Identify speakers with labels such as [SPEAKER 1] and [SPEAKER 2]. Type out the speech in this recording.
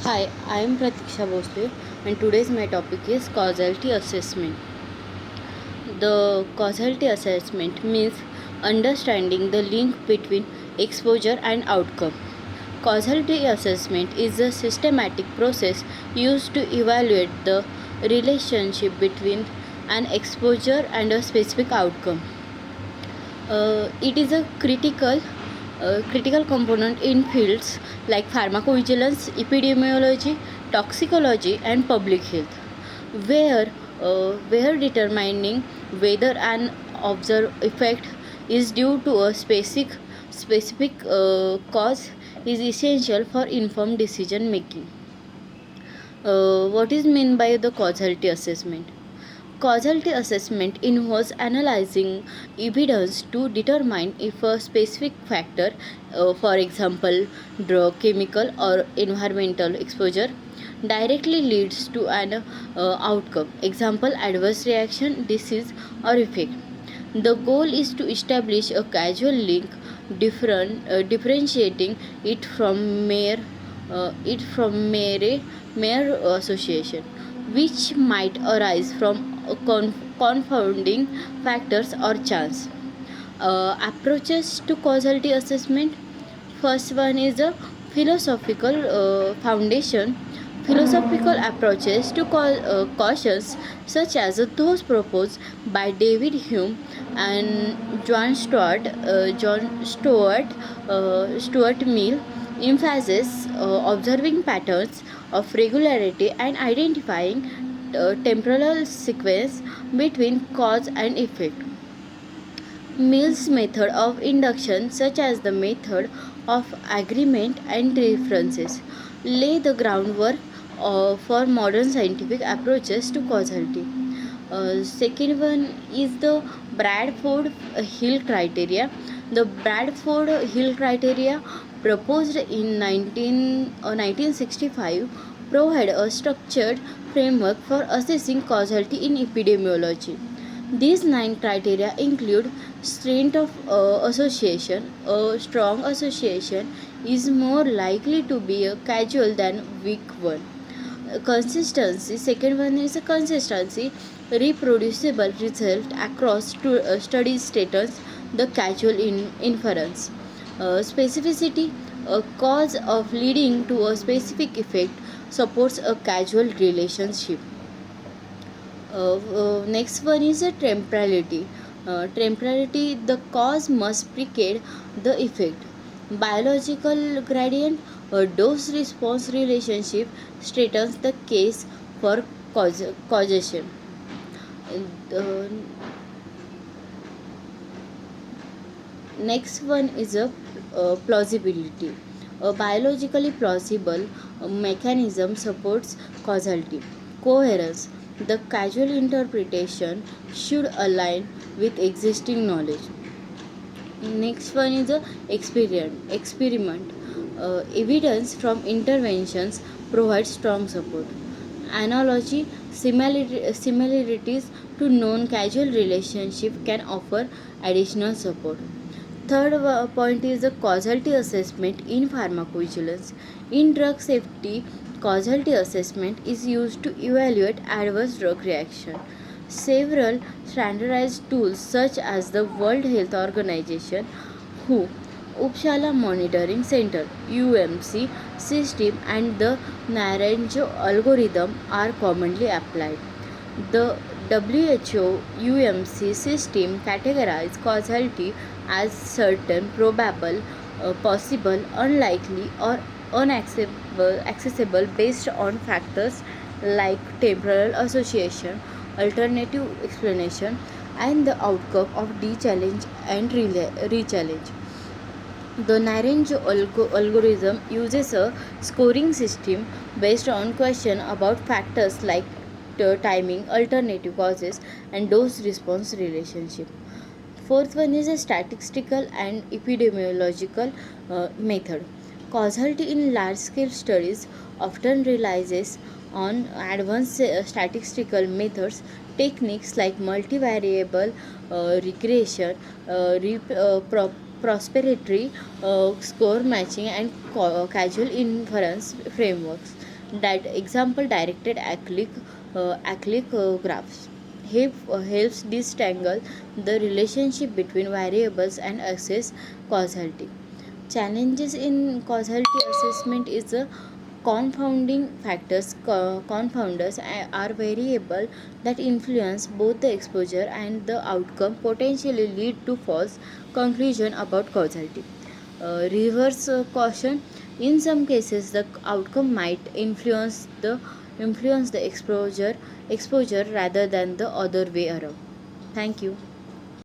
[SPEAKER 1] Hi, I am Pratiksha Bosle and today's my topic is causality assessment. The causality assessment means understanding the link between exposure and outcome. Causality assessment is a systematic process used to evaluate the relationship between an exposure and a specific outcome. It is a critical component in fields like pharmacovigilance, epidemiology, toxicology, and public health, where where determining whether an observed effect is due to a specific cause is essential for informed decision making. What is meant by the causality assessment? Causality assessment involves analyzing evidence to determine if a specific factor, for example, drug, chemical, or environmental exposure, directly leads to an outcome. Example, adverse reaction, disease, or effect. The goal is to establish a causal link, differentiating it from mere association, which might arise from confounding factors or chance. Approaches to causality assessment. First one is a philosophical foundation. Philosophical approaches to cautions such as those proposed by David Hume and Stuart Mill emphasizes observing patterns of regularity and identifying temporal sequence between cause and effect. Mill's method of induction, such as the method of agreement and references, lay the groundwork for modern scientific approaches to causality. Second one is the Bradford Hill criteria. The Bradford Hill criteria, proposed in 1965, provide a structured framework for assessing causality in epidemiology. These nine criteria include strength of association. A strong association is more likely to be a causal than weak one. Consistency. Second one is a consistency. Reproducible result across study status. The causal inference. Specificity. A cause of leading to a specific effect supports a causal relationship. Next one is a temporality. Temporality, the cause must precede the effect. Biological gradient, a dose response relationship straightens the case for causation. Uh, Next one is a plausibility. A biologically plausible mechanism supports causality. Coherence. The causal interpretation should align with existing knowledge. Next one is a experiment. Evidence from interventions provides strong support. Analogy, similarities to known causal relationship can offer additional support. Third point is the causality assessment in pharmacovigilance. In drug safety, causality assessment is used to evaluate adverse drug reaction. Several standardized tools such as the World Health Organization, WHO, Uppsala Monitoring Center (UMC) system, and the Naranjo algorithm are commonly applied. The WHO UMC system categorizes causality as certain, probable, possible, unlikely, or accessible based on factors like temporal association, alternative explanation, and the outcome of de-challenge and re-challenge. The Naranjo algorithm uses a scoring system based on question about factors like timing, alternative causes, and dose response relationship. Fourth one is a statistical and epidemiological method. Causality in large scale studies often relies on advanced statistical methods, techniques like multivariable regression, prosperity score matching, and causal inference frameworks. That example directed acrylic graphs helps disentangle the relationship between variables and assess causality. Challenges in causality assessment is confounding factors. Confounders are variable that influence both the exposure and the outcome, potentially lead to false conclusion about causality. Reverse caution: in some cases the outcome might influence the exposure rather than the other way around. Thank you.